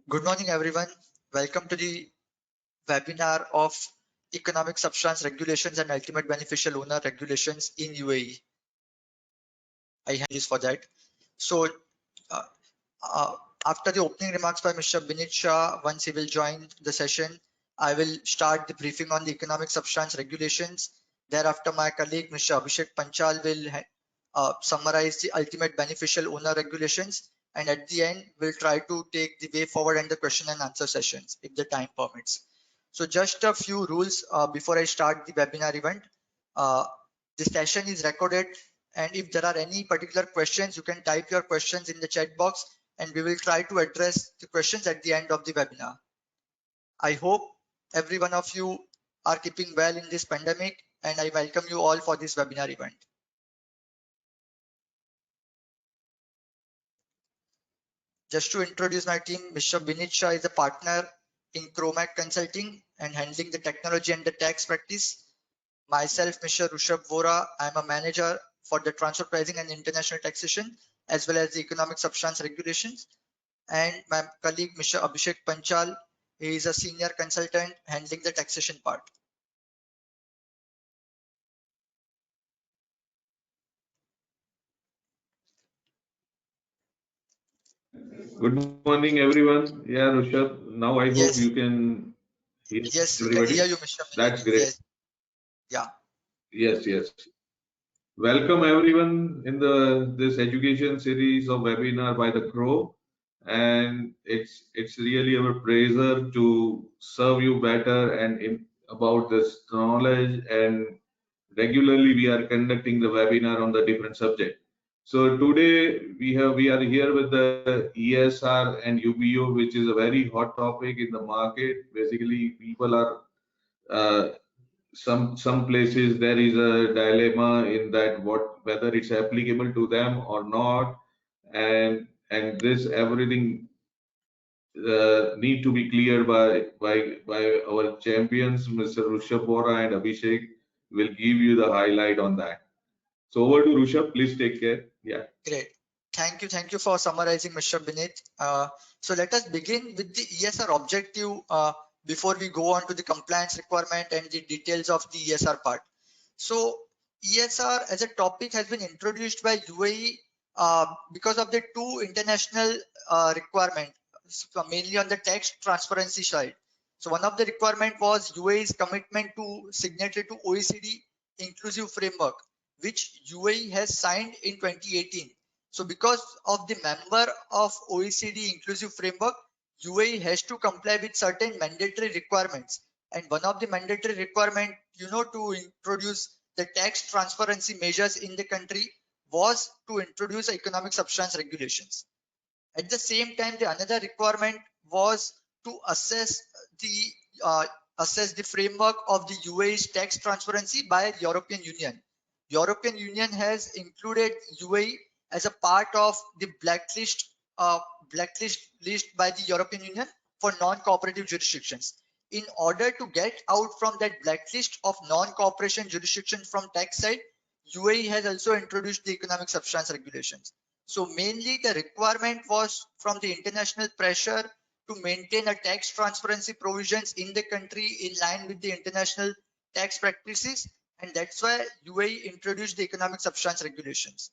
Good morning, everyone. Welcome to the webinar of Economic Substance Regulations and Ultimate Beneficial Owner Regulations in UAE. I have this for that. So, uh, after the opening remarks by Mr. Binit Shah, once he will join the session, I will start the briefing on the Economic Substance Regulations. Thereafter, my colleague Mr. Abhishek Panchal will summarize the Ultimate Beneficial Owner Regulations. And at the end, we'll try to take the way forward and the question and answer sessions if the time permits. So just a few rules before I start the webinar event. The session is recorded, and if there are any particular questions, you can type your questions in the chat box and we will try to address the questions at the end of the webinar. I hope every one of you are keeping well in this pandemic, and I welcome you all for this webinar event. Just to introduce my team, Mr. Binit Shah is a partner in Cromac Consulting and handling the technology and the tax practice. Myself, Mr. Rushabh Vora, I am a manager for the transfer pricing and international taxation, as well as the economic substance regulations. And my colleague, Mr. Abhishek Panchal, he is a senior consultant handling the taxation part. Good morning, everyone. Yeah, Rushabh. Now I hope you can hear Yes, we everybody. can hear you, Mr. Binit. That's great. Yes. Yeah. Yes. Welcome everyone in this education series of webinar by the Crow, and it's really our pleasure to serve you better and about this knowledge. And regularly we are conducting the webinar on the different subject. So today we are here with the ESR and UBO, which is a very hot topic in the market. Basically, people are some places there is a dilemma in that whether it's applicable to them or not, and this everything need to be cleared by our champions, Mr. Rushabh Vora and Abhishek will give you the highlight on that. So over to Rushabh, please take care. Yeah. Great. Thank you for summarizing, Mr. Binit. So let us begin with the ESR objective before we go on to the compliance requirement and the details of the ESR part. So ESR as a topic has been introduced by UAE because of the two international requirements, mainly on the tax transparency side. So one of the requirement was UAE's commitment to signatory to OECD inclusive framework, which UAE has signed in 2018. So because of the member of OECD inclusive framework, UAE has to comply with certain mandatory requirements. And one of the mandatory requirement, to introduce the tax transparency measures in the country was to introduce economic substance regulations. At the same time, the another requirement was to assess the framework of the UAE's tax transparency by the European Union. European Union has included UAE as a part of the blacklist list by the European Union for non-cooperative jurisdictions. In order to get out from that blacklist of non-cooperation jurisdictions from tax side, UAE has also introduced the economic substance regulations. So mainly the requirement was from the international pressure to maintain a tax transparency provisions in the country in line with the international tax practices, and that's why UAE introduced the economic substance regulations.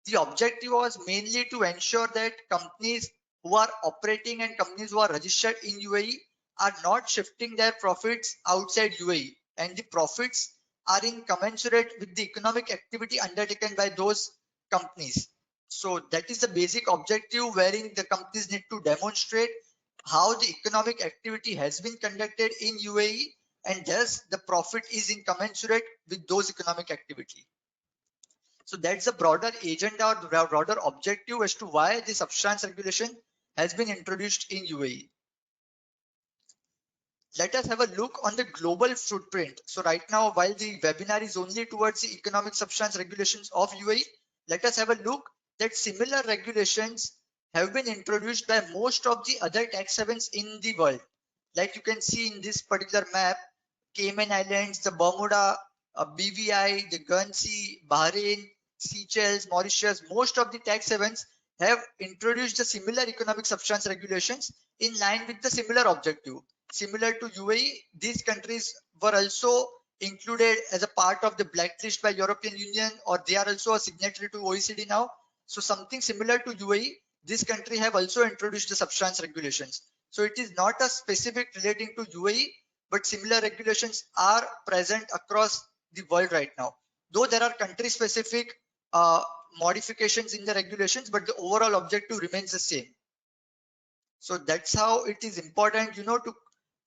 The objective was mainly to ensure that companies who are operating and companies who are registered in UAE are not shifting their profits outside UAE, and the profits are in commensurate with the economic activity undertaken by those companies. So that is the basic objective, wherein the companies need to demonstrate how the economic activity has been conducted in UAE, and thus the profit is incommensurate with those economic activity. So that's the broader agenda or broader objective as to why the substance regulation has been introduced in UAE. Let us have a look on the global footprint. So right now, while the webinar is only towards the economic substance regulations of UAE, let us have a look that similar regulations have been introduced by most of the other tax havens in the world. Like you can see in this particular map, Cayman Islands, the Bermuda, BVI, the Guernsey, Bahrain, Seychelles, Mauritius, most of the tax havens have introduced the similar economic substance regulations in line with the similar objective. Similar to UAE, these countries were also included as a part of the blacklist by European Union, or they are also a signatory to OECD now. So something similar to UAE, this country have also introduced the substance regulations. So it is not a specific relating to UAE, but similar regulations are present across the world right now. Though there are country specific modifications in the regulations, but the overall objective remains the same. So that's how it is important, to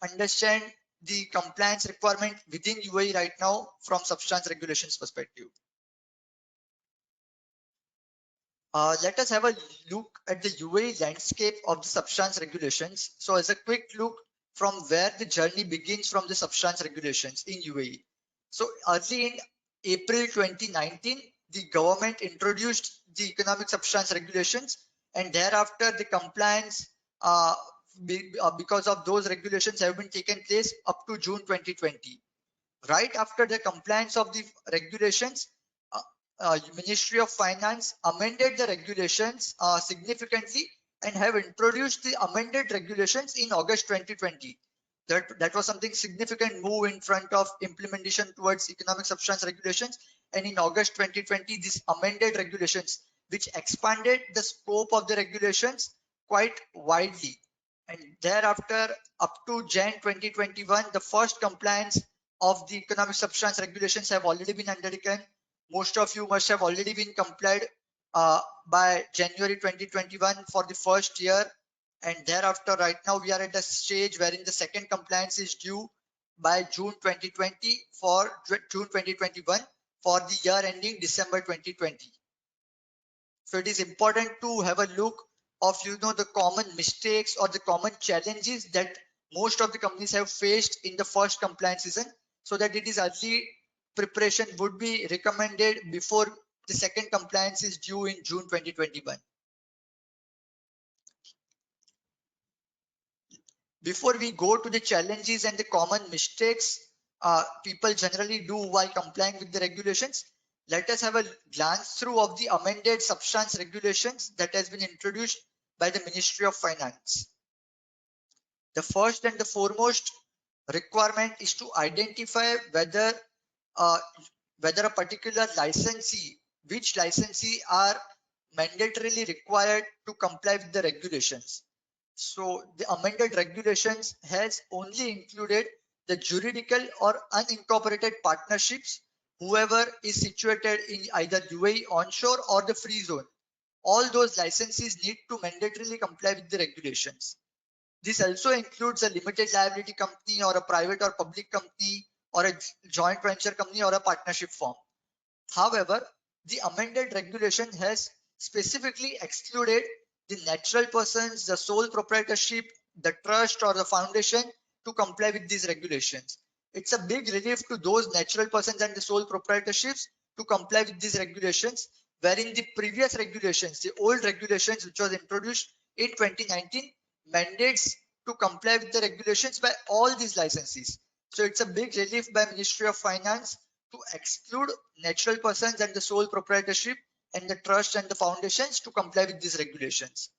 understand the compliance requirement within UAE right now from substance regulations perspective. Let us have a look at the UAE landscape of the substance regulations. So as a quick look from where the journey begins from the substance regulations in UAE. So early in April 2019, the government introduced the economic substance regulations, and thereafter the compliance because of those regulations have been taken place up to June 2020. Right after the compliance of the regulations, Ministry of Finance amended the regulations significantly and have introduced the amended regulations in August 2020. That was something significant move in front of implementation towards economic substance regulations. And in August 2020, these amended regulations, which expanded the scope of the regulations quite widely. And thereafter, up to Jan 2021, the first compliance of the economic substance regulations have already been undertaken. Most of you must have already been complied by January 2021 for the first year. And thereafter, right now, we are at a stage wherein the second compliance is due by June 2020 for June 2021 for the year ending December 2020. So it is important to have a look of, the common mistakes or the common challenges that most of the companies have faced in the first compliance season, so that it is early preparation would be recommended before the second compliance is due in June 2021. Before we go to the challenges and the common mistakes people generally do while complying with the regulations, let us have a glance through of the amended substance regulations that has been introduced by the Ministry of Finance. The first and the foremost requirement is to identify whether a particular licensee, which licensee are mandatorily required to comply with the regulations. So the amended regulations has only included the juridical or unincorporated partnerships, whoever is situated in either UAE onshore or the free zone. All those licensees need to mandatorily comply with the regulations. This also includes a limited liability company or a private or public company or a joint venture company or a partnership firm. However, the amended regulation has specifically excluded the natural persons, the sole proprietorship, the trust or the foundation to comply with these regulations. It's a big relief to those natural persons and the sole proprietorships to comply with these regulations, wherein the previous regulations, the old regulations which was introduced in 2019, mandates to comply with the regulations by all these licensees. So it's a big relief by Ministry of Finance to exclude natural persons and the sole proprietorship and the trust and the foundations to comply with these regulations.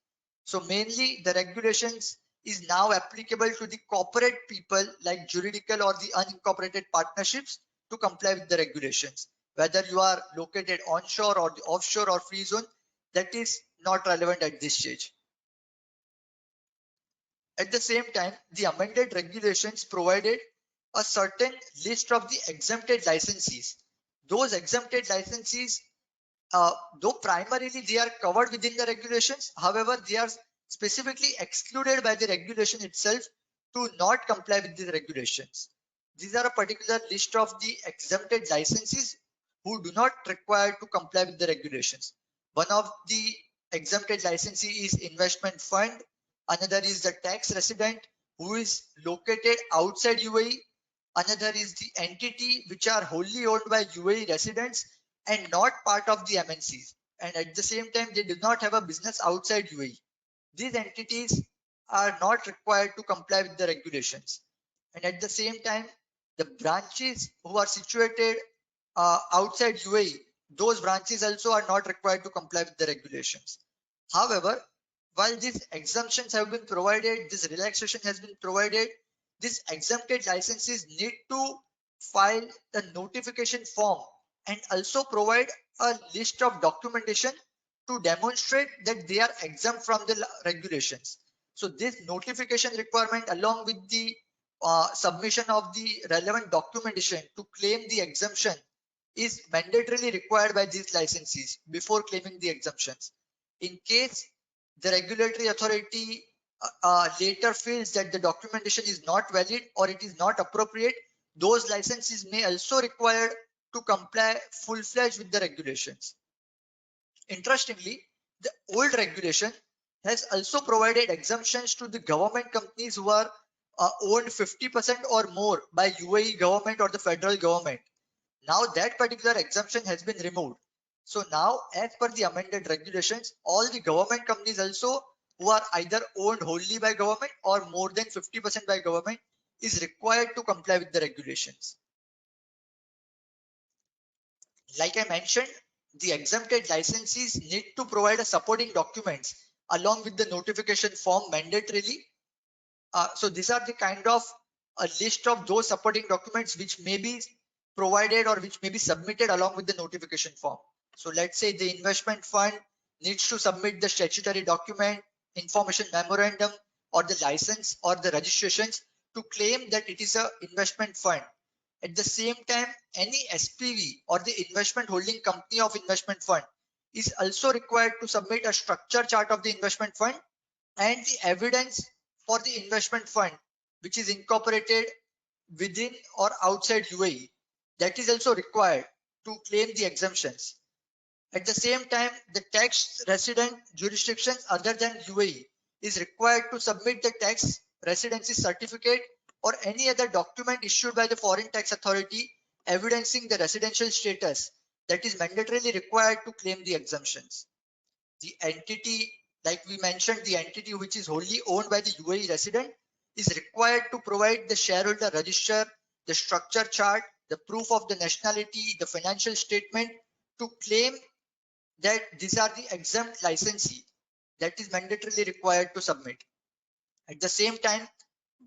So mainly the regulations is now applicable to the corporate people like juridical or the unincorporated partnerships to comply with the regulations. Whether you are located onshore or the offshore or free zone, that is not relevant at this stage. At the same time, the amended regulations provided a certain list of the exempted licensees. Those exempted licensees, though primarily they are covered within the regulations, however, they are specifically excluded by the regulation itself to not comply with the regulations. These are a particular list of the exempted licensees who do not require to comply with the regulations. One of the exempted licensee is investment fund. Another is the tax resident who is located outside UAE. Another is the entity which are wholly owned by UAE residents and not part of the MNCs. And at the same time, they do not have a business outside UAE. These entities are not required to comply with the regulations. And at the same time, the branches who are situated outside UAE, those branches also are not required to comply with the regulations. However, while these exemptions have been provided, this relaxation has been provided, these exempted licenses need to file the notification form and also provide a list of documentation to demonstrate that they are exempt from the regulations. So this notification requirement, along with the submission of the relevant documentation to claim the exemption, is mandatorily required by these licensees before claiming the exemptions. In case the regulatory authority later feels that the documentation is not valid or it is not appropriate, those licenses may also require to comply full-fledged with the regulations. Interestingly, the old regulation has also provided exemptions to the government companies who are owned 50% or more by UAE government or the federal government. Now that particular exemption has been removed. So now, as per the amended regulations, all the government companies also who are either owned wholly by government or more than 50% by government is required to comply with the regulations. Like I mentioned, the exempted licensees need to provide a supporting documents along with the notification form mandatorily. So these are the kind of a list of those supporting documents which may be provided or which may be submitted along with the notification form. So let's say the investment fund needs to submit the statutory document, information memorandum, or the license or the registrations to claim that it is an investment fund. At the same time, any SPV or the investment holding company of investment fund is also required to submit a structure chart of the investment fund and the evidence for the investment fund which is incorporated within or outside UAE. That is also required to claim the exemptions. At the same time, the tax resident jurisdictions other than UAE is required to submit the tax residency certificate or any other document issued by the foreign tax authority evidencing the residential status that is mandatorily required to claim the exemptions. The entity, like we mentioned, the entity which is wholly owned by the UAE resident is required to provide the shareholder register, the structure chart, the proof of the nationality, the financial statement to claim that these are the exempt licensee that is mandatorily required to submit. At the same time,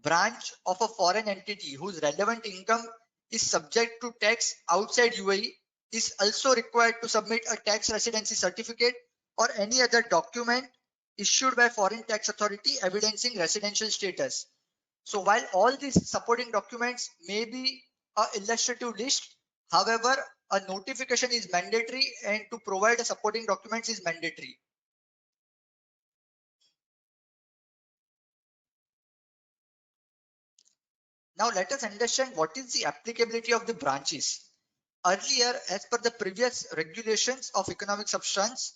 branch of a foreign entity whose relevant income is subject to tax outside UAE is also required to submit a tax residency certificate or any other document issued by foreign tax authority evidencing residential status. So while all these supporting documents may be an illustrative list, however, a notification is mandatory and to provide a supporting documents is mandatory. Now let us understand what is the applicability of the branches. Earlier, as per the previous regulations of economic substance,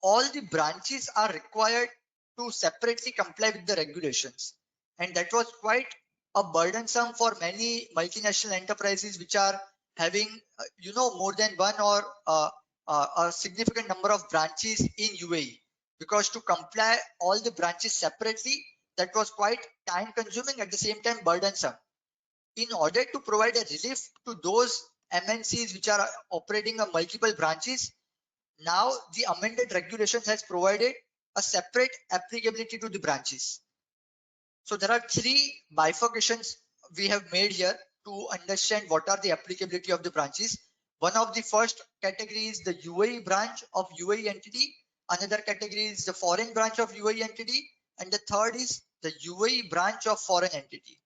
all the branches are required to separately comply with the regulations. And that was quite a burdensome for many multinational enterprises which are having, more than one or a significant number of branches in UAE. Because to comply all the branches separately, that was quite time consuming, at the same time burdensome. In order to provide a relief to those MNCs which are operating a multiple branches, now the amended regulation has provided a separate applicability to the branches. So there are three bifurcations we have made here to understand what are the applicability of the branches. One of the first category is the UAE branch of UAE entity. Another category is the foreign branch of UAE entity. And the third is the UAE branch of foreign entity.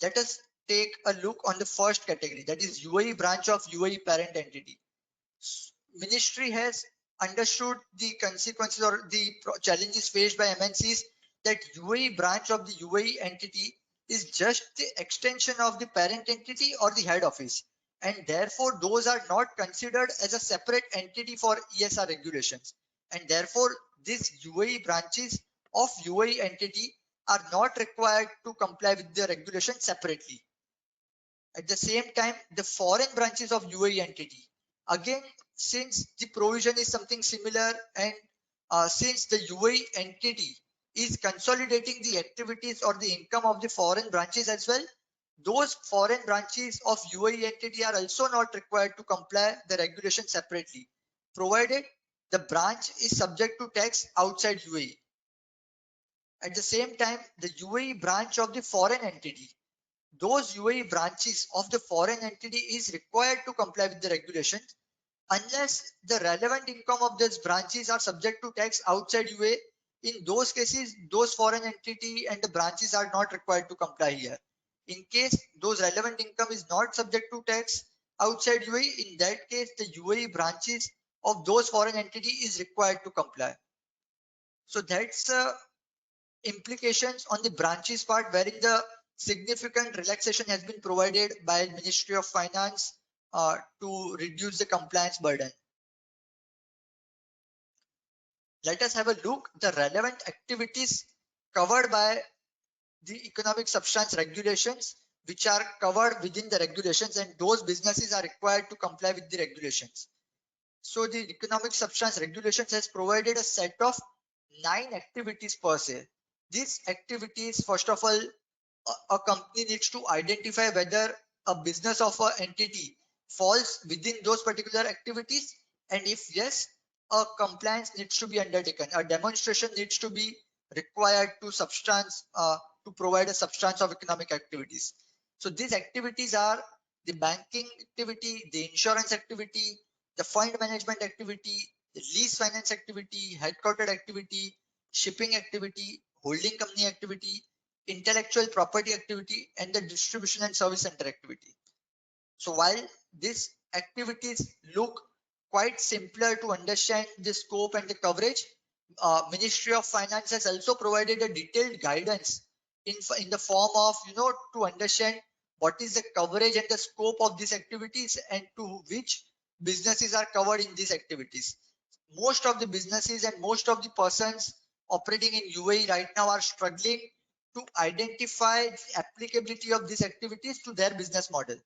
Let us take a look on the first category, that is UAE branch of UAE parent entity. Ministry has understood the consequences or the challenges faced by MNCs that UAE branch of the UAE entity is just the extension of the parent entity or the head office, and therefore those are not considered as a separate entity for ESR regulations, and therefore these UAE branches of UAE entity are not required to comply with the regulation separately. At the same time, the foreign branches of UAE entity, again, since the provision is something similar and since the UAE entity is consolidating the activities or the income of the foreign branches as well, those foreign branches of UAE entity are also not required to comply the regulation separately, provided the branch is subject to tax outside UAE. At the same time, the UAE branch of the foreign entity, those UAE branches of the foreign entity is required to comply with the regulations unless the relevant income of those branches are subject to tax outside UAE. In those cases, those foreign entity and the branches are not required to comply here. In case those relevant income is not subject to tax outside UAE, in that case, the UAE branches of those foreign entity is required to comply. So that's implications on the branches part, wherein the significant relaxation has been provided by Ministry of Finance to reduce the compliance burden. Let us have a look the relevant activities covered by the economic substance regulations, which are covered within the regulations, and those businesses are required to comply with the regulations. So the economic substance regulations has provided a set of 9 activities per se. These activities, first of all, a company needs to identify whether a business of an entity falls within those particular activities, and if yes, a compliance needs to be undertaken. A demonstration needs to be required to to provide a substance of economic activities. So these activities are the banking activity, the insurance activity, the fund management activity, the lease finance activity, headquartered activity, shipping activity, holding company activity, intellectual property activity, and the distribution and service center activity. So while these activities look quite simpler to understand the scope and the coverage, Ministry of Finance has also provided a detailed guidance in the form of, to understand what is the coverage and the scope of these activities and to which businesses are covered in these activities. Most of the businesses and most of the persons operating in UAE right now are struggling to identify the applicability of these activities to their business model.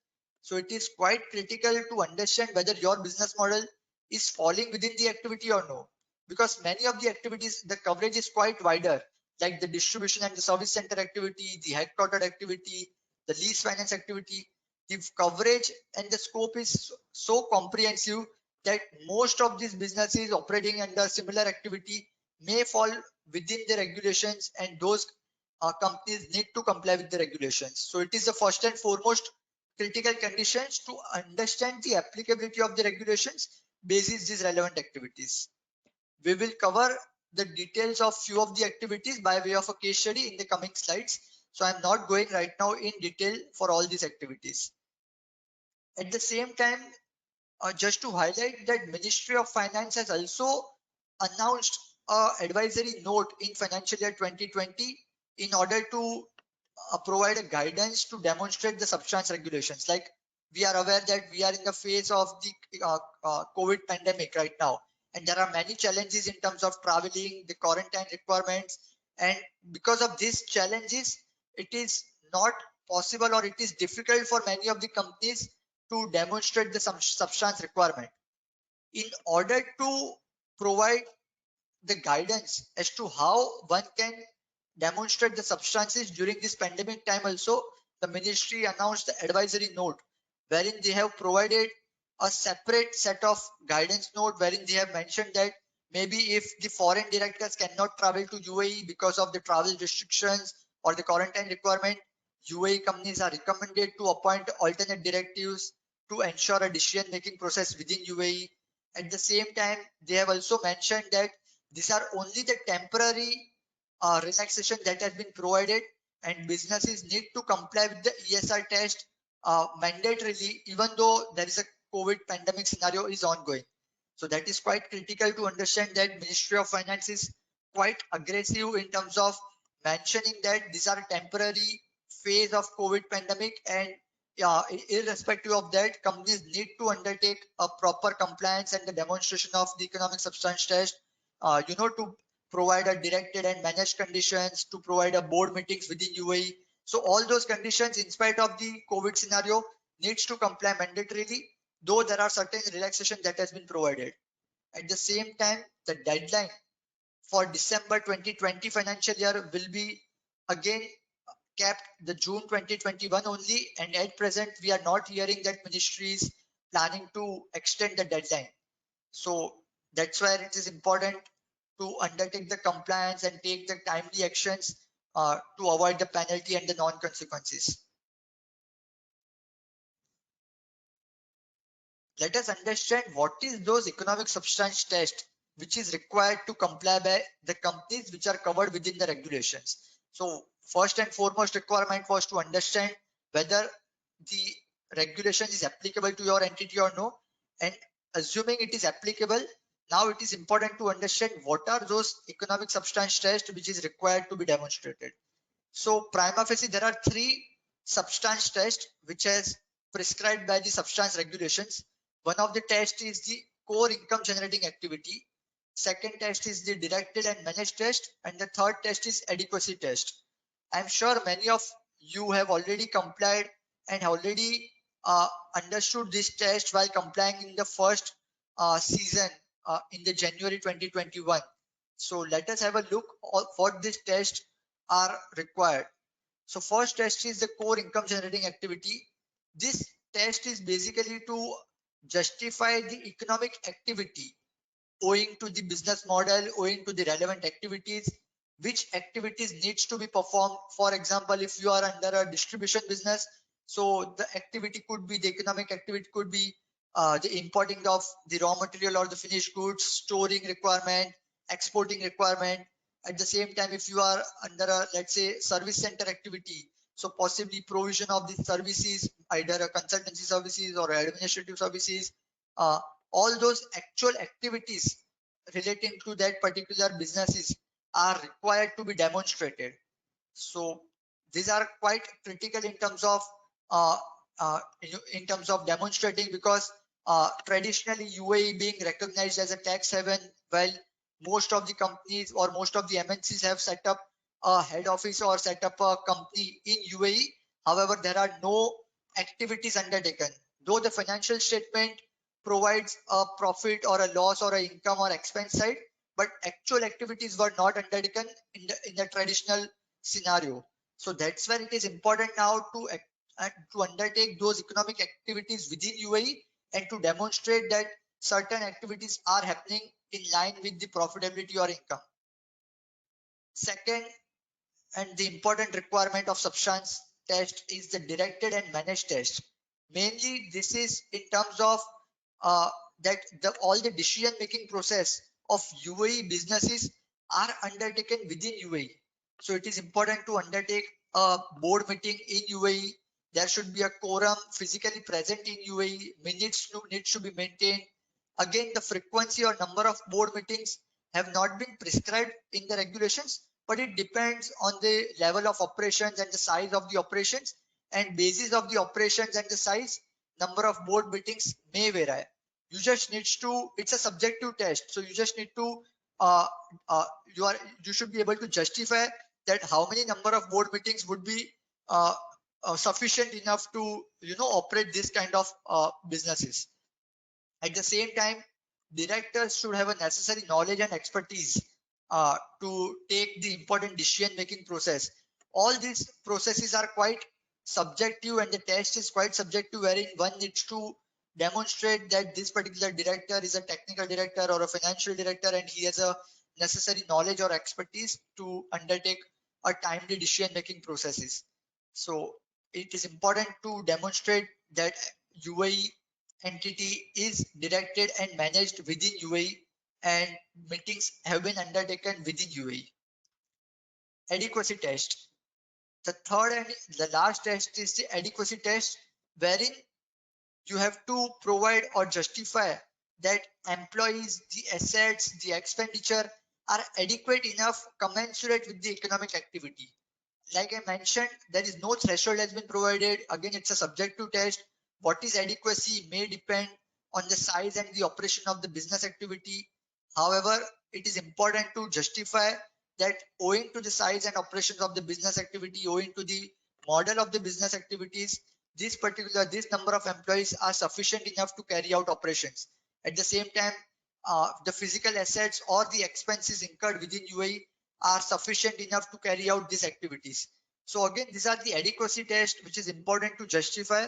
So it is quite critical to understand whether your business model is falling within the activity or no, because many of the activities, the coverage is quite wider, like the distribution and the service center activity, the headquartered activity, the lease finance activity. The coverage and the scope is so comprehensive that most of these businesses operating under similar activity may fall within the regulations, and those companies need to comply with the regulations. So it is the first and foremost critical conditions to understand the applicability of the regulations basis these relevant activities. We will cover the details of few of the activities by way of a case study in the coming slides. So I'm not going right now in detail for all these activities. At the same time, just to highlight that Ministry of Finance has also announced a advisory note in financial year 2020 in order to provide a guidance to demonstrate the substance regulations. Like, we are aware that we are in the phase of the COVID pandemic right now, and there are many challenges in terms of traveling, the quarantine requirements, and because of these challenges, it is not possible or it is difficult for many of the companies to demonstrate the substance requirement. In order to provide the guidance as to how one can demonstrate the substances during this pandemic time, also the ministry announced the advisory note, wherein they have provided a separate set of guidance note, wherein they have mentioned that maybe if the foreign directors cannot travel to UAE because of the travel restrictions or the quarantine requirement, UAE companies are recommended to appoint alternate directives to ensure a decision making process within UAE. At the same time, they have also mentioned that these are only the temporary relaxation that has been provided, and businesses need to comply with the ESR test mandatorily, even though there is a COVID pandemic scenario is ongoing. So that is quite critical to understand that Ministry of Finance is quite aggressive in terms of mentioning that these are temporary phase of COVID pandemic, and irrespective of that, companies need to undertake a proper compliance and the demonstration of the economic substance test, to provide a directed and managed conditions, to provide a board meetings within UAE. So all those conditions, in spite of the COVID scenario, needs to comply mandatorily, though there are certain relaxation that has been provided. At the same time, the deadline for December 2020 financial year will be again kept the June 2021 only, and at present we are not hearing that ministry is planning to extend the deadline. So That's where it is important to undertake the compliance and take the timely actions to avoid the penalty and the non-consequences. Let us understand what is those economic substance test which is required to comply by the companies which are covered within the regulations. So first and foremost requirement was to understand whether the regulation is applicable to your entity or no, and assuming it is applicable, now it is important to understand what are those economic substance tests which is required to be demonstrated. So prima facie there are three substance tests which is prescribed by the substance regulations. One of the tests is the core income generating activity. Second test is the directed and managed test, and the third test is adequacy test. I'm sure many of you have already complied and already understood this test while complying in the first season in the January 2021. So let us have a look at what these tests are required. So first test is the core income generating activity. This test is basically to justify the economic activity owing to the business model, owing to the relevant activities, which activities needs to be performed. For example, if you are under a distribution business, so the activity could be, the economic activity could be the importing of the raw material or the finished goods, storing requirement, exporting requirement. At the same time, if you are under a, let's say, service center activity, so possibly provision of the services, either a consultancy services or administrative services, all those actual activities relating to that particular businesses are required to be demonstrated. So these are quite critical in terms of demonstrating, because traditionally UAE being recognized as a tax haven, while most of the companies or most of the MNCs have set up a head office or set up a company in UAE. However, there are no activities undertaken, though the financial statement provides a profit or a loss or an income or expense side, but actual activities were not undertaken in the traditional scenario. So that's where it is important now to undertake those economic activities within UAE and to demonstrate that certain activities are happening in line with the profitability or income. Second, and the important requirement of substance test is the directed and managed test. Mainly this is in terms of that all the decision making process of UAE businesses are undertaken within UAE. So it is important to undertake a board meeting in UAE. There should be a quorum physically present in UAE. Minutes needs to be maintained. Again, the frequency or number of board meetings have not been prescribed in the regulations, but it depends on the level of operations and the size of the operations, and basis of the operations and the size, number of board meetings may vary. You just need to, it's a subjective test, so you just need to you should be able to justify that how many number of board meetings would be sufficient enough to operate this kind of businesses. At the same time, directors should have a necessary knowledge and expertise to take the important decision making process. All these processes are quite subjective, and the test is quite subjective, wherein one needs to demonstrate that this particular director is a technical director or a financial director, and he has a necessary knowledge or expertise to undertake a timely decision making processes. So it is important to demonstrate that UAE entity is directed and managed within UAE, and meetings have been undertaken within UAE. Adequacy test. The third and the last test is the adequacy test, wherein you have to provide or justify that employees, the assets, the expenditure are adequate enough, commensurate with the economic activity. Like I mentioned, there is no threshold has been provided. Again, it's a subjective test. What is adequacy may depend on the size and the operation of the business activity. However, it is important to justify that owing to the size and operations of the business activity, owing to the model of the business activities, this number of employees are sufficient enough to carry out operations. At the same time, the physical assets or the expenses incurred within UAE are sufficient enough to carry out these activities. So again, these are the adequacy tests which is important to justify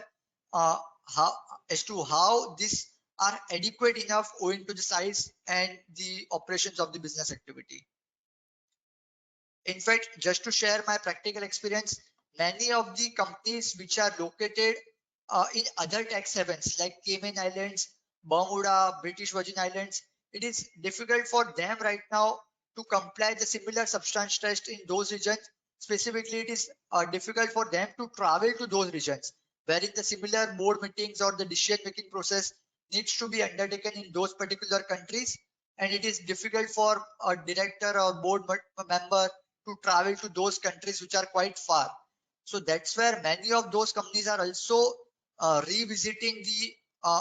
how these are adequate enough owing to the size and the operations of the business activity. In fact, just to share my practical experience, many of the companies which are located in other tax havens like Cayman Islands, Bermuda, British Virgin Islands, it is difficult for them right now to comply the similar substance test in those regions. Specifically, it is difficult for them to travel to those regions, wherein the similar board meetings or the decision-making process needs to be undertaken in those particular countries, and it is difficult for a director or board member to travel to those countries which are quite far. So that's where many of those companies are also revisiting the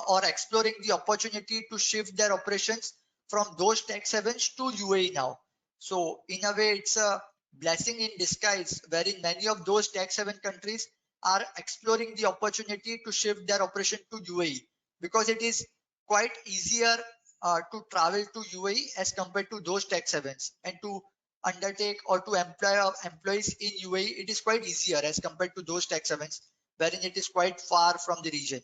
or exploring the opportunity to shift their operations from those tax havens to UAE now. So in a way, it's a blessing in disguise, wherein many of those tax haven countries are exploring the opportunity to shift their operation to UAE, because it is quite easier to travel to UAE as compared to those tax havens, and to undertake or to employ employees in UAE, it is quite easier as compared to those tax havens, wherein it is quite far from the region.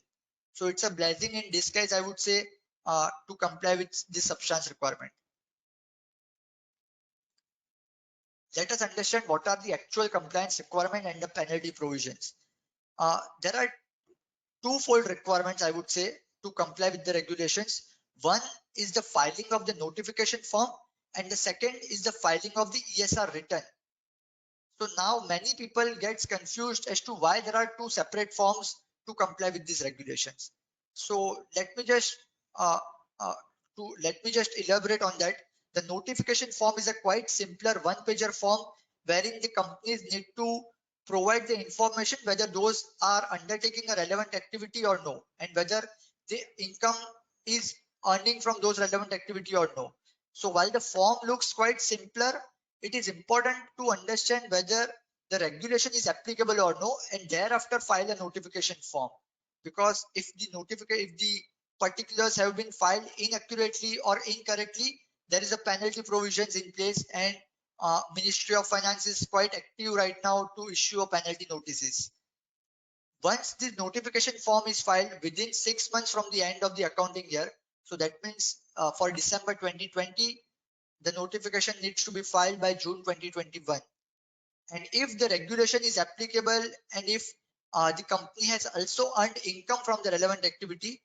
So it's a blessing in disguise, I would say, to comply with this substance requirement. Let us understand what are the actual compliance requirement and the penalty provisions. There are twofold requirements, I would say, to comply with the regulations. One is the filing of the notification form, and the second is the filing of the ESR return. So now many people gets confused as to why there are two separate forms to comply with these regulations. So let me just elaborate on that. The notification form is a quite simpler one-pager form wherein the companies need to provide the information whether those are undertaking a relevant activity or no, and whether the income is earning from those relevant activity or no. So while the form looks quite simpler, it is important to understand whether the regulation is applicable or no, and thereafter file a notification form. Because if the particulars have been filed inaccurately or incorrectly, there is a penalty provisions in place, and Ministry of Finance is quite active right now to issue a penalty notices. Once the notification form is filed within 6 months from the end of the accounting year, so that means for December 2020, the notification needs to be filed by June 2021. And if the regulation is applicable, and if the company has also earned income from the relevant activity,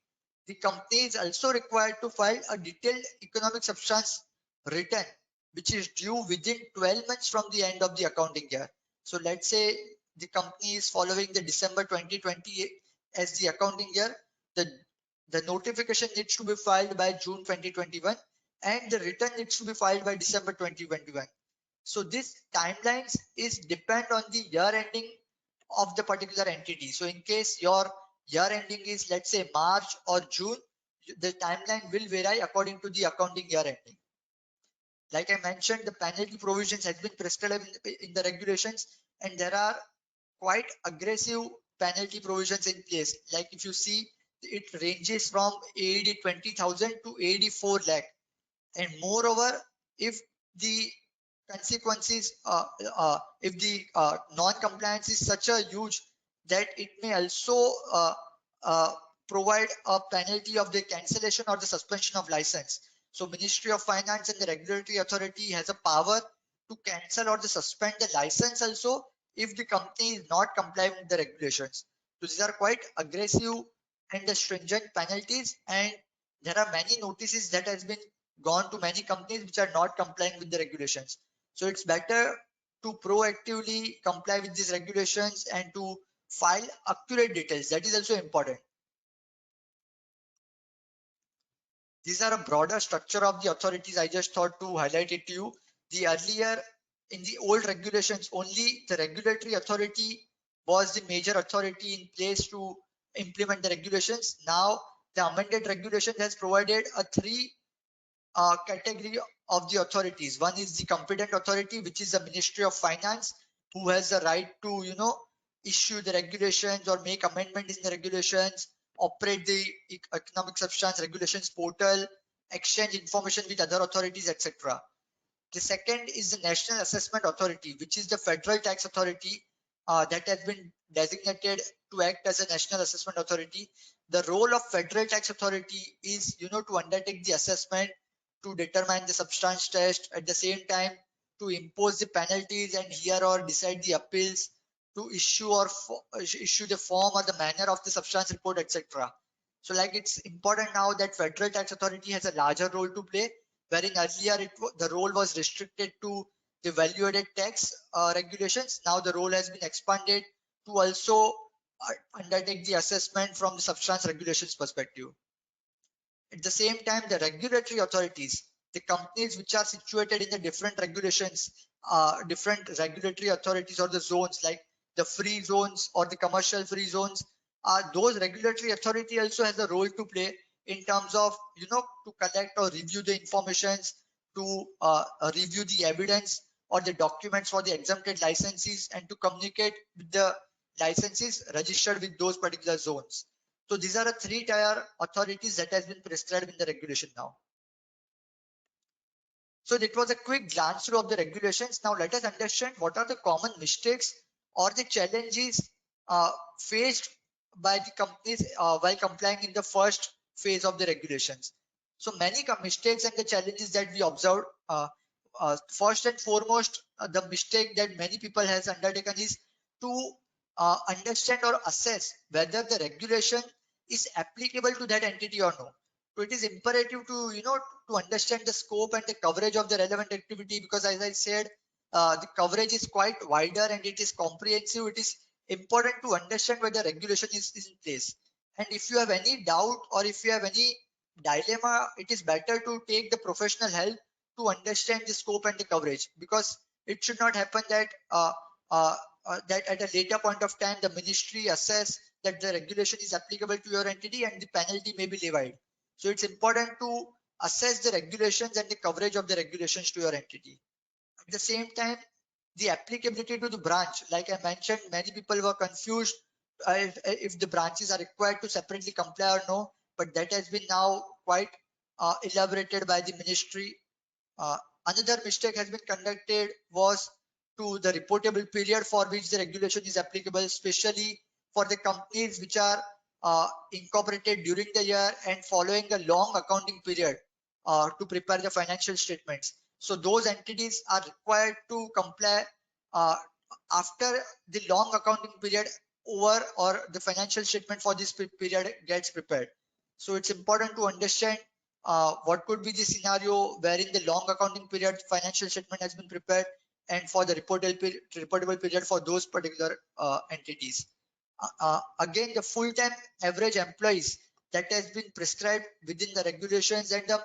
the company is also required to file a detailed economic substance return, which is due within 12 months from the end of the accounting year. So let's say the company is following the December 2020 as the accounting year, the notification needs to be filed by June 2021, and the return needs to be filed by December 2021. So this timelines is depend on the year ending of the particular entity. So in case your year ending is, let's say, March or June, the timeline will vary according to the accounting year ending. Like I mentioned, the penalty provisions has been prescribed in the regulations, and there are quite aggressive penalty provisions in place. Like if you see, it ranges from AED 20,000 to AED 4 lakh. And moreover, if the consequences, if the non-compliance is such a huge that it may also provide a penalty of the cancellation or the suspension of license. So Ministry of Finance and the regulatory authority has a power to cancel or to suspend the license also if the company is not complying with the regulations. So these are quite aggressive and stringent penalties, and there are many notices that has been gone to many companies which are not complying with the regulations. So it's better to proactively comply with these regulations and to file accurate details. That is also important. These are a broader structure of the authorities. I just thought to highlight it to you. The earlier, in the old regulations, only the regulatory authority was the major authority in place to implement the regulations. Now the amended regulation has provided a three category of the authorities. One is the competent authority, which is the Ministry of Finance, who has the right to, issue the regulations or make amendments in the regulations, operate the economic substance regulations portal, exchange information with other authorities, etc. The second is the National Assessment Authority, which is the federal tax authority that has been designated to act as a national assessment authority. the role of Federal Tax Authority is, to undertake the assessment, to determine the substance test, at the same time to impose the penalties and hear or decide the appeals, to issue the form or the manner of the substance report, etc. So like it's important now that Federal Tax Authority has a larger role to play, wherein earlier the role was restricted to the value-added tax regulations. Now the role has been expanded to also undertake the assessment from the substance regulations perspective. At the same time, the regulatory authorities, the companies which are situated in the different regulations, different regulatory authorities or the zones like the free zones or the commercial free zones, those regulatory authority also has a role to play in terms of, to collect or review the informations, to review the evidence or the documents for the exempted licensees and to communicate with the licenses registered with those particular zones. So these are the 3-tier authorities that has been prescribed in the regulation now. So that was a quick glance through of the regulations. Now let us understand what are the common mistakes or the challenges faced by the companies while complying in the first phase of the regulations. So many mistakes and the challenges that we observed. First and foremost, the mistake that many people has undertaken is to understand or assess whether the regulation is applicable to that entity or no. So it is imperative to to understand the scope and the coverage of the relevant activity, because as I said, the coverage is quite wider and it is comprehensive. It is important to understand whether regulation is in place. And if you have any doubt or if you have any dilemma, it is better to take the professional help to understand the scope and the coverage, because it should not happen that that at a later point of time the ministry assess that the regulation is applicable to your entity and the penalty may be levied. So it's important to assess the regulations and the coverage of the regulations to your entity. At the same time, the applicability to the branch, like I mentioned, many people were confused if the branches are required to separately comply or no, but that has been now quite elaborated by the ministry. Another mistake has been conducted was to the reportable period for which the regulation is applicable, especially for the companies which are incorporated during the year and following a long accounting period to prepare the financial statements. So those entities are required to comply after the long accounting period over or the financial statement for this period gets prepared. So it's important to understand what could be the scenario wherein the long accounting period financial statement has been prepared and for the reportable period for those particular entities. Again, the full-time average employees that has been prescribed within the regulations and the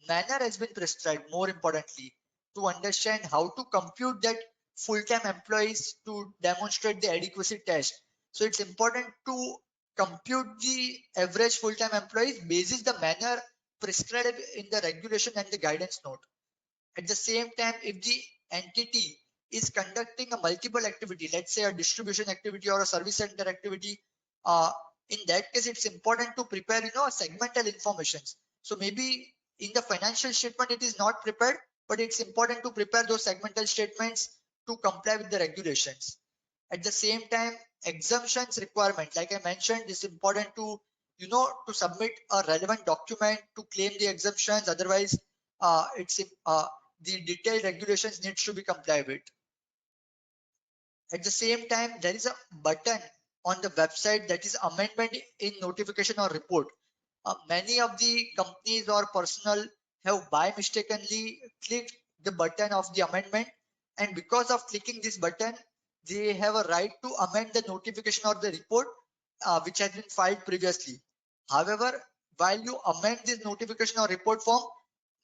manner has been prescribed, more importantly, to understand how to compute that full-time employees to demonstrate the adequacy test. So it's important to compute the average full-time employees basis the manner prescribed in the regulation and the guidance note. At the same time, if the entity is conducting a multiple activity, let's say a distribution activity or a service center activity, in that case, it's important to prepare, segmental informations. So maybe in the financial statement, it is not prepared, but it's important to prepare those segmental statements to comply with the regulations. At the same time, exemptions requirement, like I mentioned, it's important to, to submit a relevant document to claim the exemptions. Otherwise, the detailed regulations needs to be complied with. At the same time, there is a button on the website that is amendment in notification or report. Many of the companies or personnel have by mistakenly clicked the button of the amendment, and because of clicking this button, they have a right to amend the notification or the report which has been filed previously. However, while you amend this notification or report form,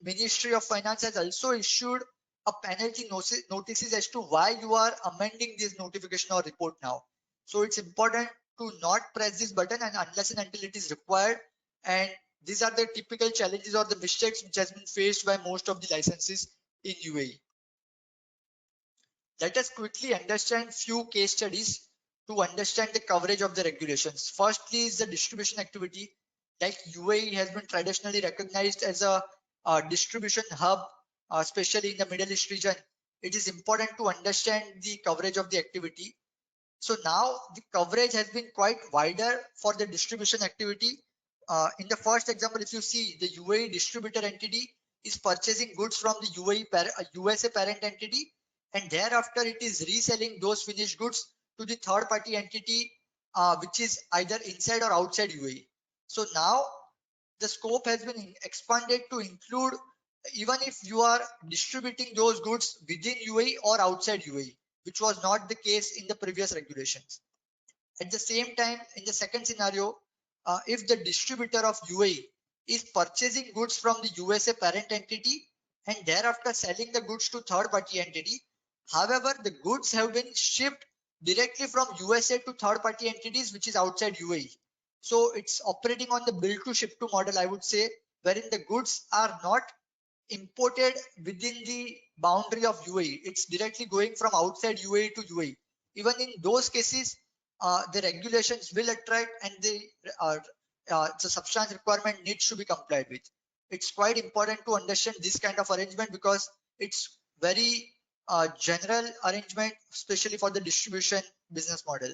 Ministry of Finance has also issued a penalty notices as to why you are amending this notification or report now. So it's important to not press this button and unless and until it is required. And these are the typical challenges or the mistakes which has been faced by most of the licenses in UAE. Let us quickly understand few case studies to understand the coverage of the regulations. Firstly is the distribution activity. Like UAE has been traditionally recognized as a distribution hub, especially in the Middle East region. It is important to understand the coverage of the activity. So now the coverage has been quite wider for the distribution activity, in the first example, if you see, the UAE distributor entity is purchasing goods from the USA parent entity, and thereafter it is reselling those finished goods to the third party entity, which is either inside or outside UAE. So now the scope has been expanded to include even if you are distributing those goods within UAE or outside UAE, which was not the case in the previous regulations. At the same time, in the second scenario, if the distributor of UAE is purchasing goods from the USA parent entity and thereafter selling the goods to third party entity, however, the goods have been shipped directly from USA to third party entities, which is outside UAE. So it's operating on the bill to ship to model, I would say, wherein the goods are not imported within the boundary of UAE. It's directly going from outside UAE to UAE. Even in those cases, the regulations will attract and the substance requirement needs to be complied with. It's quite important to understand this kind of arrangement because it's very general arrangement, especially for the distribution business model.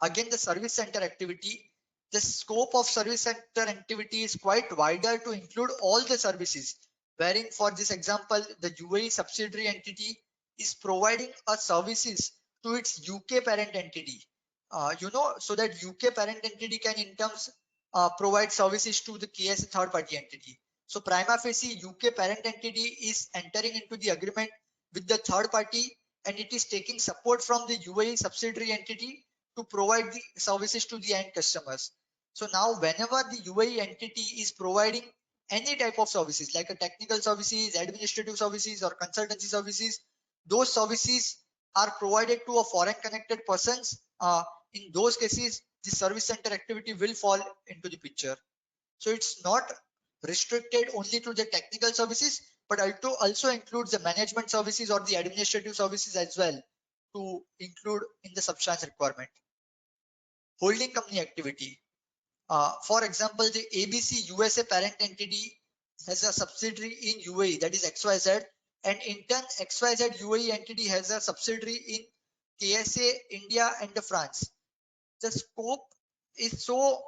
Again, the service center activity, the scope of service center activity is quite wider to include all the services, wherein for this example, the UAE subsidiary entity is providing a services to its UK parent entity, so that UK parent entity can in terms provide services to the KSA third party entity. So prima facie, UK parent entity is entering into the agreement with the third party and it is taking support from the UAE subsidiary entity to provide the services to the end customers. So now whenever the UAE entity is providing any type of services like a technical services, administrative services or consultancy services, those services are provided to a foreign connected persons. In those cases, the service center activity will fall into the picture. So it's not restricted only to the technical services, but also includes the management services or the administrative services as well to include in the substance requirement. Holding company activity. For example, the ABC USA parent entity has a subsidiary in UAE, that is XYZ, and in turn XYZ UAE entity has a subsidiary in KSA, India and France. The scope is so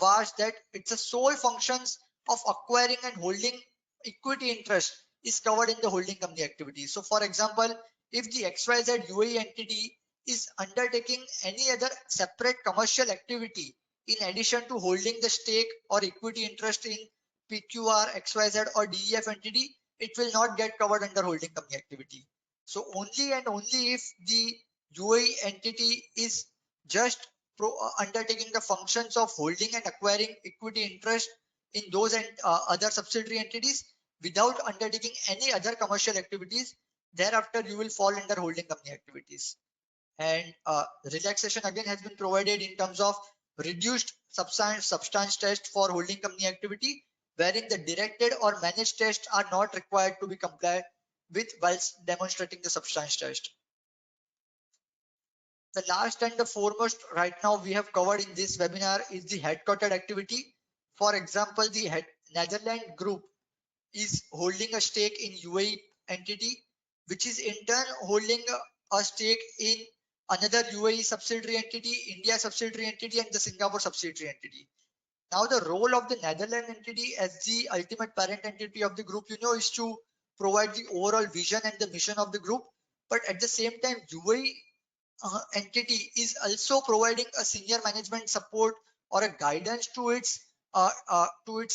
vast that it's a sole functions of acquiring and holding equity interest is covered in the holding company activity. So for example, if the XYZ UAE entity is undertaking any other separate commercial activity in addition to holding the stake or equity interest in PQR, XYZ or DEF entity, it will not get covered under holding company activity. So only and only if the UAE entity is just undertaking the functions of holding and acquiring equity interest in those and other subsidiary entities without undertaking any other commercial activities, thereafter you will fall under holding company activities. And relaxation again has been provided in terms of reduced substance test for holding company activity, wherein the directed or managed tests are not required to be complied with whilst demonstrating the substance test. The last and the foremost right now we have covered in this webinar is the headquartered activity. For example, the Netherlands group is holding a stake in UAE entity, which is in turn holding a stake in another UAE subsidiary entity, India subsidiary entity, and the Singapore subsidiary entity. Now the role of the Netherlands entity as the ultimate parent entity of the group, is to provide the overall vision and the mission of the group. But at the same time, UAE entity is also providing a senior management support or a guidance to its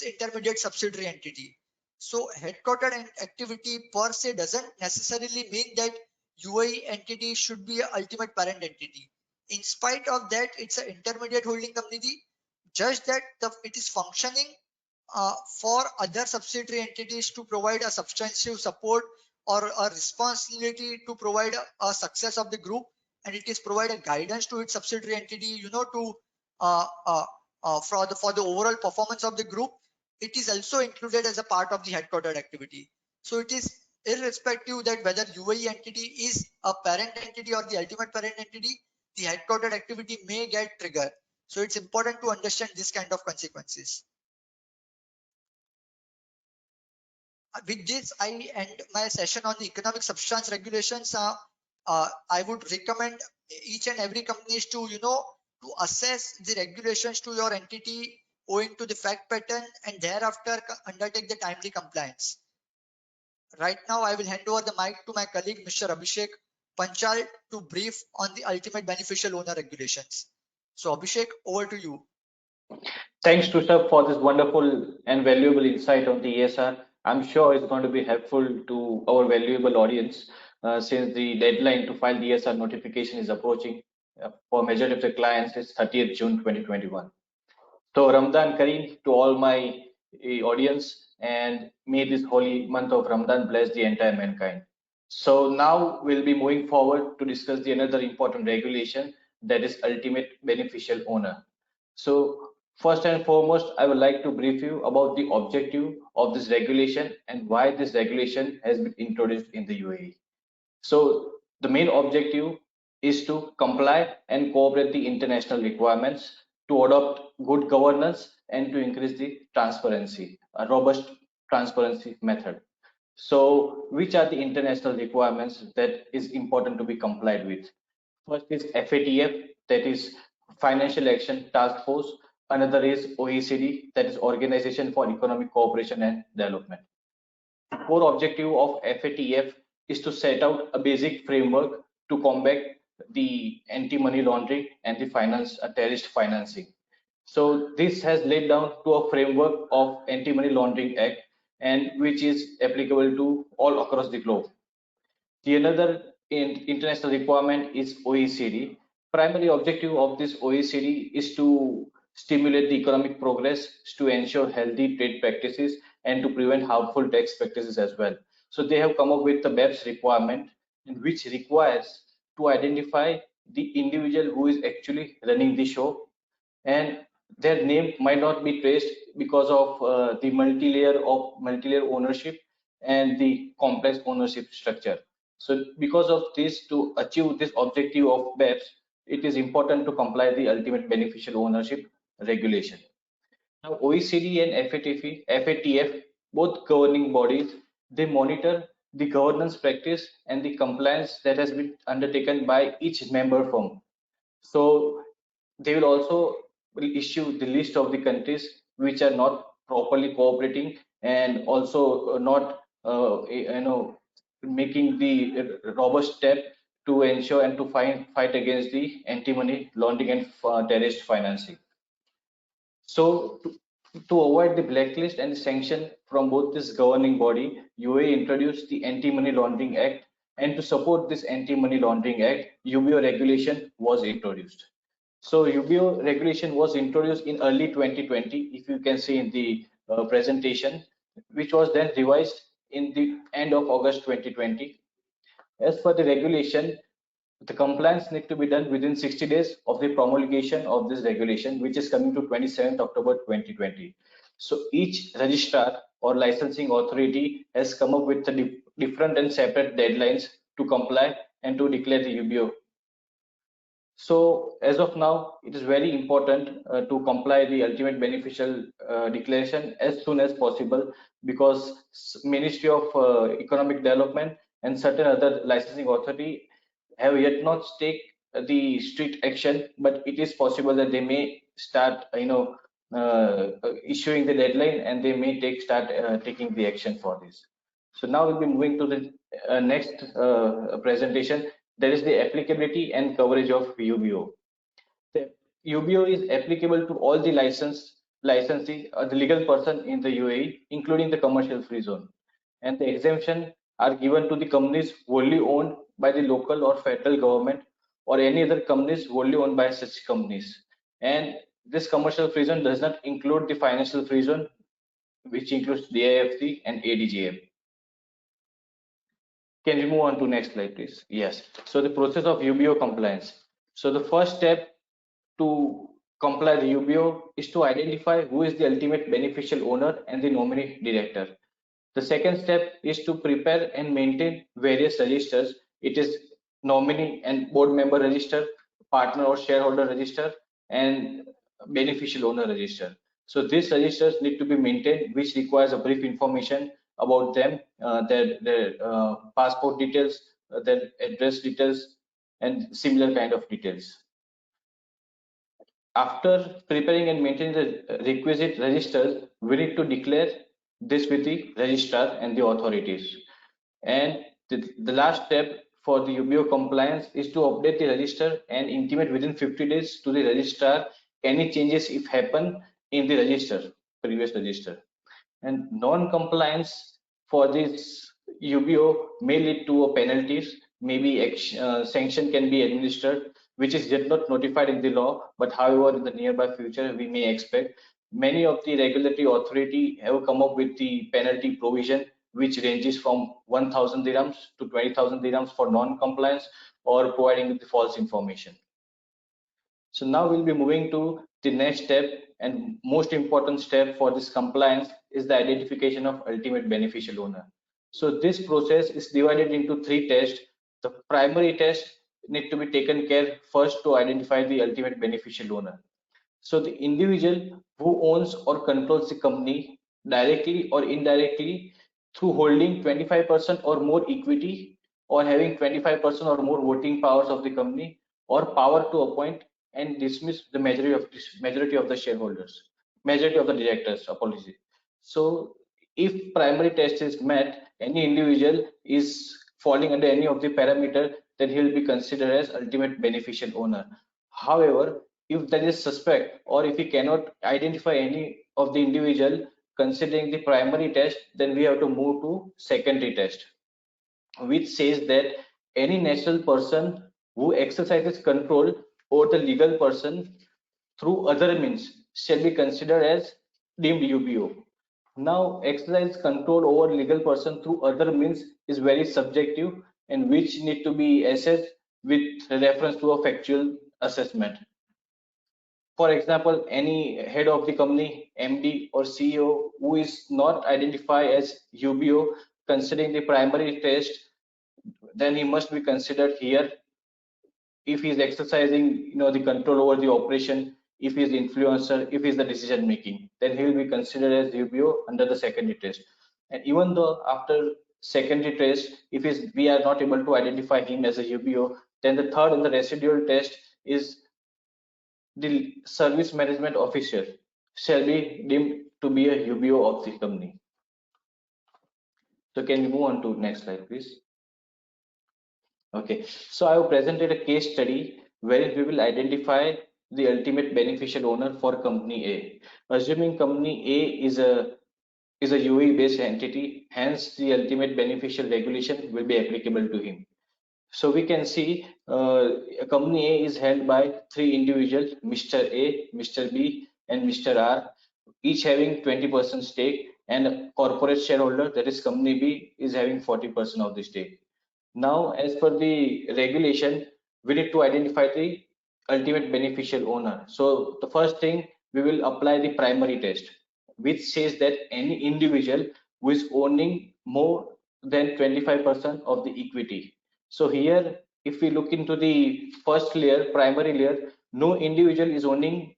intermediate subsidiary entity. So headquartered activity per se doesn't necessarily mean that UAE entity should be an ultimate parent entity. In spite of that, it's an intermediate holding company, just that it is functioning for other subsidiary entities to provide a substantial support or a responsibility to provide a success of the group, and it is provide a guidance to its subsidiary entity, to for the overall performance of the group. It is also included as a part of the headquartered activity. So it is irrespective that whether UAE entity is a parent entity or the ultimate parent entity, the headquartered activity may get triggered. So it's important to understand this kind of consequences. With this, I end my session on the economic substance regulations. I would recommend each and every companies to to assess the regulations to your entity owing to the fact pattern and thereafter undertake the timely compliance. Right now, I will hand over the mic to my colleague, Mr. Abhishek Panchal, to brief on the ultimate beneficial owner regulations. So Abhishek, over to you. Thanks, Trusha, for this wonderful and valuable insight on the ESR. I'm sure it's going to be helpful to our valuable audience since the deadline to file the ESR notification is approaching for majority of the clients is 30th June 2021. So Ramadan Kareem to all my audience, and may this holy month of Ramadan bless the entire mankind. So now we'll be moving forward to discuss the another important regulation, that is ultimate beneficial owner. So first and foremost, I would like to brief you about the objective of this regulation and why this regulation has been introduced in the UAE. So the main objective is to comply and cooperate the international requirements, to adopt good governance and to increase the transparency, a robust transparency method. So which are the international requirements that is important to be complied with? First is FATF, that is Financial Action Task Force. Another is OECD, that is Organization for Economic Cooperation and Development. The core objective of FATF is to set out a basic framework to combat the anti-money laundering and the terrorist financing. So this has laid down to a framework of Anti-Money Laundering Act, and which is applicable to all across the globe. The another international requirement is OECD. Primary objective of this OECD is to stimulate the economic progress, to ensure healthy trade practices, and to prevent harmful tax practices as well. So they have come up with the BEPS requirement, which requires to identify the individual who is actually running the show, and their name might not be traced because of the multi-layer ownership and the complex ownership structure. So because of this, to achieve this objective of BEPS, it is important to comply the ultimate beneficial ownership regulation. Now OECD and FATF, both governing bodies, they monitor the governance practice and the compliance that has been undertaken by each member firm. So they will also issue the list of the countries which are not properly cooperating and also not making the robust step to ensure and to fight against the anti-money laundering and terrorist financing. So to avoid the blacklist and the sanction from both this governing body, UAE introduced the Anti-Money Laundering Act, and to support this Anti-Money Laundering Act, UBO regulation was introduced. So UBO regulation was introduced in early 2020, if you can see in the presentation, which was then revised in the end of August 2020. As for the regulation, the compliance need to be done within 60 days of the promulgation of this regulation, which is coming to 27th October 2020. So each registrar or licensing authority has come up with the different and separate deadlines to comply and to declare the UBO. So as of now, it is very important to comply the ultimate beneficial declaration as soon as possible, because Ministry of Economic Development and certain other licensing authority have yet not take the strict action, but it is possible that they may start issuing the deadline, and they may start taking the action for this. So now we'll be moving to the next presentation, that is the applicability and coverage of UBO. The UBO is applicable to all the licensee or the legal person in the UAE, including the commercial free zone, and the exemption are given to the companies wholly owned by the local or federal government, or any other companies wholly owned by such companies. And this commercial free zone does not include the financial free zone, which includes the DIFC and ADGM. Can we move on to next slide, please? Yes. So the process of UBO compliance. So the first step to comply the UBO is to identify who is the ultimate beneficial owner and the nominee director. The second step is to prepare and maintain various registers. It is nominee and board member register, partner or shareholder register, and beneficial owner register. So these registers need to be maintained, which requires a brief information about them, their passport details, their address details, and similar kind of details. after preparing and maintaining the requisite registers, we need to declare this with the registrar and the authorities. And the last step for the UBO compliance is to update the register and intimate within 50 days to the registrar any changes if happen in the register, previous register. And non-compliance for this UBO may lead to penalties, maybe sanction can be administered, which is yet not notified in the law, but however in the nearby future we may expect. Many of the regulatory authority have come up with the penalty provision, which ranges from 1,000 dirhams to 20,000 dirhams for non-compliance or providing the false information. So now we'll be moving to the next step, and most important step for this compliance is the identification of ultimate beneficial owner. So this process is divided into 3 tests. The primary test need to be taken care first to identify the ultimate beneficial owner. So the individual who owns or controls the company directly or indirectly through holding 25% or more equity or having 25% or more voting powers of the company or power to appoint and dismiss the majority of the shareholders, majority of the directors, apology. So if primary test is met, any individual is falling under any of the parameter, then he will be considered as ultimate beneficial owner. However, if there is suspect or if we cannot identify any of the individual considering the primary test, then we have to move to secondary test, which says that any natural person who exercises control over the legal person through other means shall be considered as deemed UBO. Now, exercise control over legal person through other means is very subjective and which need to be assessed with reference to a factual assessment. For example, any head of the company, MD or CEO who is not identified as UBO considering the primary test, then he must be considered here. If he is exercising the control over the operation, if he is the influencer, if he is the decision making, then he will be considered as UBO under the secondary test. And even though after secondary test, if we are not able to identify him as a UBO, then the third and the residual test is the service management officer shall be deemed to be a UBO of the company. So can we move on to next slide, please? Okay, so I have presented a case study where we will identify the ultimate beneficial owner for company A. Assuming company A is a UAE based entity, hence the ultimate beneficial regulation will be applicable to him. So we can see a company A is held by 3 individuals, Mr. A, Mr. B, and Mr. R, each having 20% stake, and a corporate shareholder, that is company B, is having 40% of the stake. Now, as per the regulation, we need to identify the ultimate beneficial owner. So the first thing, we will apply the primary test, which says that any individual who is owning more than 25% of the equity. So here, if we look into the first layer, primary layer, no individual is owning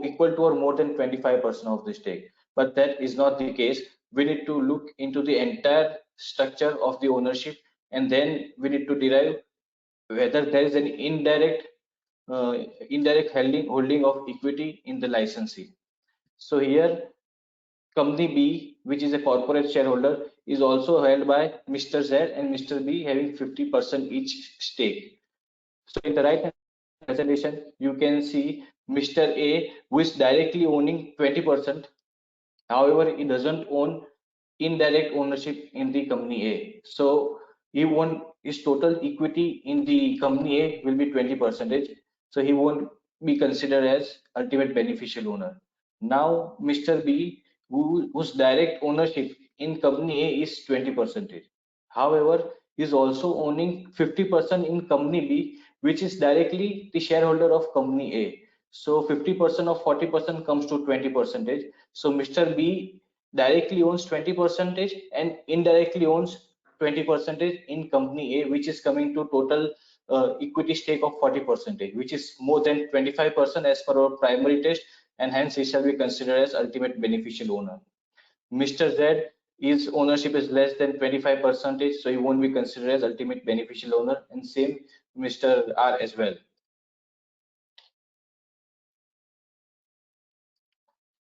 equal to or more than 25% of the stake. But that is not the case. We need to look into the entire structure of the ownership, and then we need to derive whether there is an indirect holding of equity in the licensee. So here, company B, which is a corporate shareholder, is also held by Mr. Z and Mr. B having 50% each stake. So in the right hand presentation, you can see Mr. A, who is directly owning 20%. However, he doesn't own indirect ownership in the company A. So his total equity in the company A will be 20%. So he won't be considered as ultimate beneficial owner. Now, Mr. B, whose direct ownership in company A is 20%. However, he is also owning 50% in company B, which is directly the shareholder of company A. So 50% of 40% comes to 20%. So Mr. B directly owns 20% and indirectly owns 20% in company A, which is coming to total equity stake of 40%, which is more than 25% as per our primary test, and hence he shall be considered as ultimate beneficial owner. Mr. Z, his ownership is less than 25%, so he won't be considered as ultimate beneficial owner, and same Mr. R as well.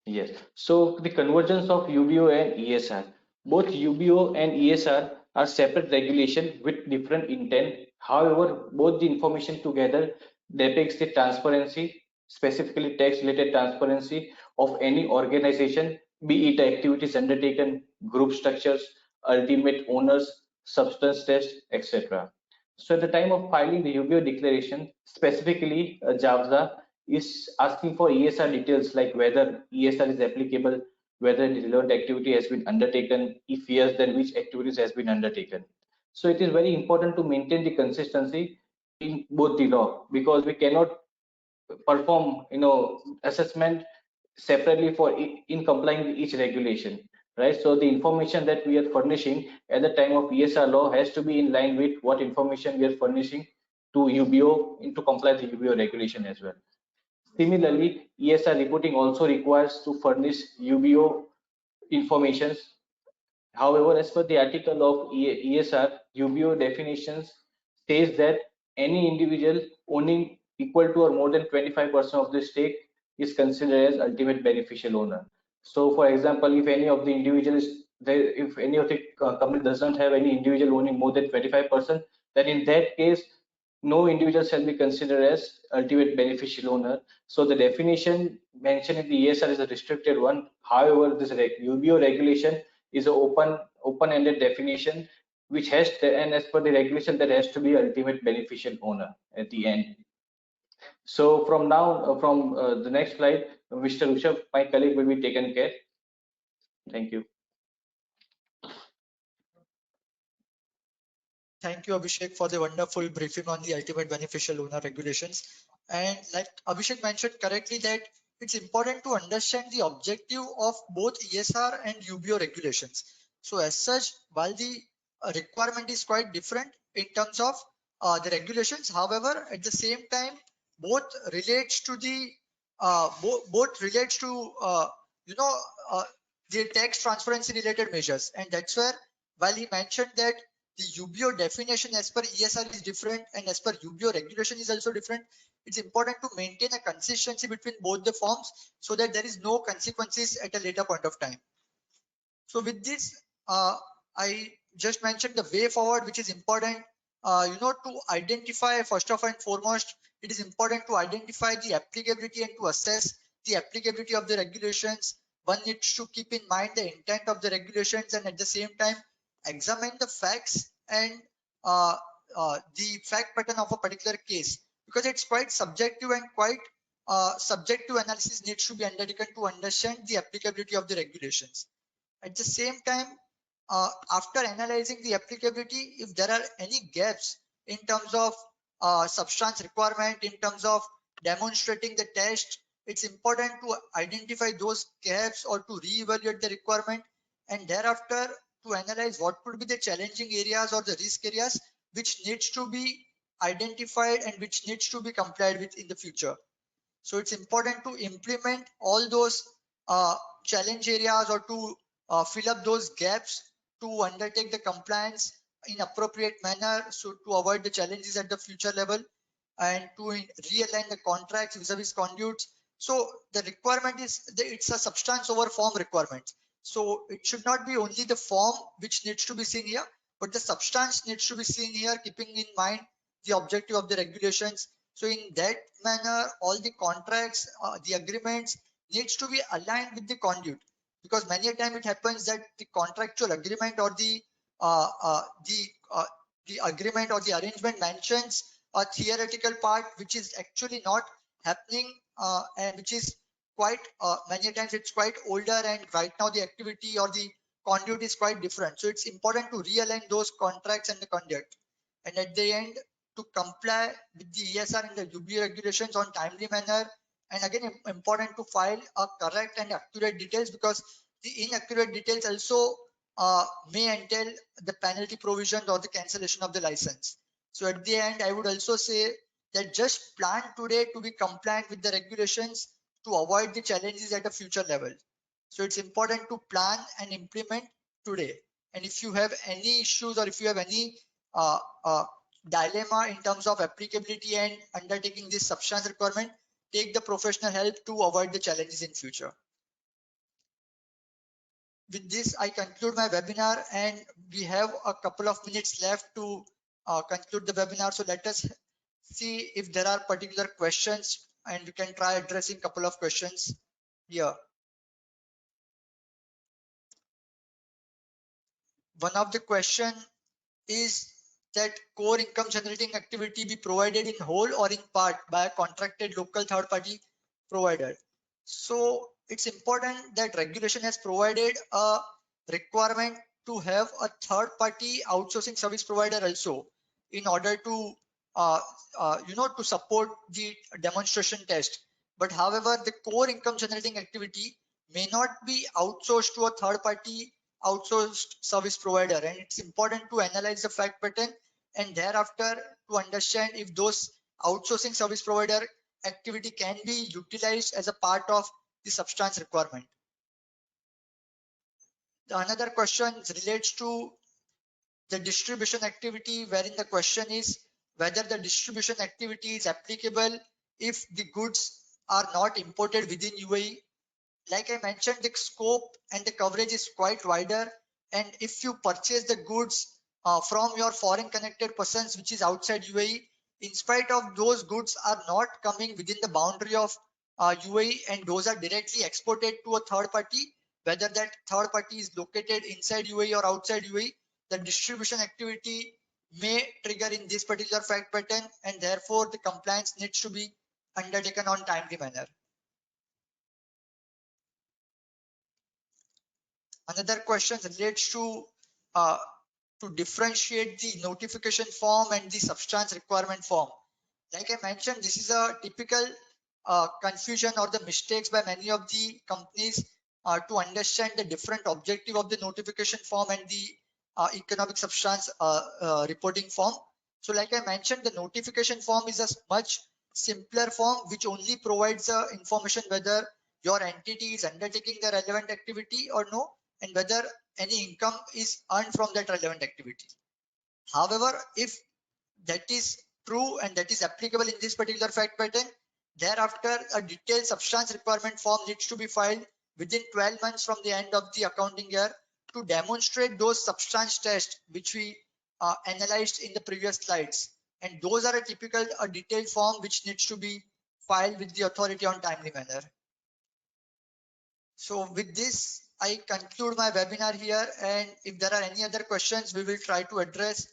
Yes. So the convergence of UBO and ESR. Both UBO and ESR are separate regulation with different intent. However, both the information together depicts the transparency, specifically tax-related transparency of any organization, be it activities undertaken, group structures, ultimate owners, substance test, etc. So at the time of filing the UBO declaration, specifically JAVSA is asking for ESR details like whether ESR is applicable, whether the relevant activity has been undertaken, if yes, then which activities has been undertaken. So it is very important to maintain the consistency in both the law, because we cannot perform assessment separately for in complying with each regulation, right? So the information that we are furnishing at the time of ESR law has to be in line with what information we are furnishing to UBO to comply the UBO regulation as well. Similarly, ESR reporting also requires to furnish UBO informations. However, as per the article of ESR, UBO definitions says that any individual owning equal to or more than 25% of the stake is considered as ultimate beneficial owner. So, for example, if any of the individuals, if any of the company does not have any individual owning more than 25%, then in that case, no individual shall be considered as ultimate beneficial owner. So the definition mentioned in the ESR is a restricted one. However, this UBO regulation is an open-ended definition, which has to, and as per the regulation, that has to be ultimate beneficial owner at the end. So from now, from the next slide, Mr. Rushabh, my colleague, will be taken care. Thank you. Thank you, Abhishek, for the wonderful briefing on the ultimate beneficial owner regulations. And like Abhishek mentioned correctly, that it's important to understand the objective of both ESR and UBO regulations. So as such, while the requirement is quite different in terms of the regulations, however, at the same time, both relates to the both relates to you know uh, the tax transparency related measures, and that's where while he mentioned that the UBO definition as per ESR is different and as per UBO regulation is also different, it's important to maintain a consistency between both the forms so that there is no consequences at a later point of time. So with this, I just mentioned the way forward, which is important, to identify first of all and foremost, it is important to identify the applicability and to assess the applicability of the regulations. One needs to keep in mind the intent of the regulations and at the same time examine the facts and the fact pattern of a particular case, because it's quite subjective and quite subjective analysis needs to be undertaken to understand the applicability of the regulations. At the same time, after analyzing the applicability, if there are any gaps in terms of substance requirement, in terms of demonstrating the test, it's important to identify those gaps or to reevaluate the requirement, and thereafter to analyze what could be the challenging areas or the risk areas which needs to be identified and which needs to be complied with in the future. So it's important to implement all those challenge areas or to fill up those gaps to undertake the compliance in appropriate manner, so to avoid the challenges at the future level and to realign the contracts vis-a-vis conduits. So the requirement is it's a substance over form requirement. So it should not be only the form which needs to be seen here, but the substance needs to be seen here, keeping in mind the objective of the regulations. So in that manner, all the contracts, the agreements needs to be aligned with the conduit, because many a time it happens that the contractual agreement or the agreement or the arrangement mentions a theoretical part which is actually not happening, and which is quite many times it's quite older, and right now the activity or the conduit is quite different. So it's important to realign those contracts and the conduct, and at the end to comply with the ESR and the UBO regulations on timely manner. And again, important to file a correct and accurate details, because the inaccurate details also may entail the penalty provisions or the cancellation of the license. So at the end, I would also say that just plan today to be compliant with the regulations to avoid the challenges at a future level. So it's important to plan and implement today. And if you have any issues or if you have any dilemma in terms of applicability and undertaking this substance requirement, take the professional help to avoid the challenges in future. with this, I conclude my webinar, and we have a couple of minutes left to conclude the webinar. So let us see if there are particular questions, and we can try addressing a couple of questions here. One of the question is that core income generating activity be provided in whole or in part by a contracted local third party provider. So it's important that regulation has provided a requirement to have a third party outsourcing service provider also in order to to support the demonstration test. But however, the core income generating activity may not be outsourced to a third party outsourced service provider, and it's important to analyze the fact pattern and thereafter to understand if those outsourcing service provider activity can be utilized as a part of the substance requirement. Another question relates to the distribution activity, wherein the question is whether the distribution activity is applicable if the goods are not imported within UAE. Like I mentioned, the scope and the coverage is quite wider, and if you purchase the goods from your foreign connected persons which is outside UAE, in spite of those goods are not coming within the boundary of UAE, and those are directly exported to a third party, whether that third party is located inside UAE or outside UAE, the distribution activity may trigger in this particular fact pattern, and therefore the compliance needs to be undertaken on timely manner. Another question relates to differentiate the notification form and the substance requirement form. Like I mentioned, this is a typical confusion or the mistakes by many of the companies to understand the different objective of the notification form and the economic substance reporting form. So like I mentioned, the notification form is a much simpler form which only provides information whether your entity is undertaking the relevant activity or no, and whether any income is earned from that relevant activity. However, if that is true and that is applicable in this particular fact pattern, thereafter a detailed substance requirement form needs to be filed within 12 months from the end of the accounting year to demonstrate those substance tests which we analyzed in the previous slides. And those are a detailed form which needs to be filed with the authority on timely manner. So with this, I conclude my webinar here, and if there are any other questions, we will try to address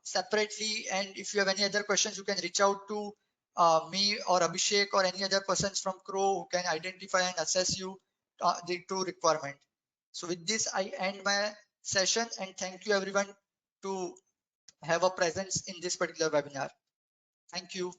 separately. And if you have any other questions, you can reach out to me or Abhishek or any other persons from Crow who can identify and assess you the true requirement. So with this, I end my session, and thank you everyone to have a presence in this particular webinar. Thank you.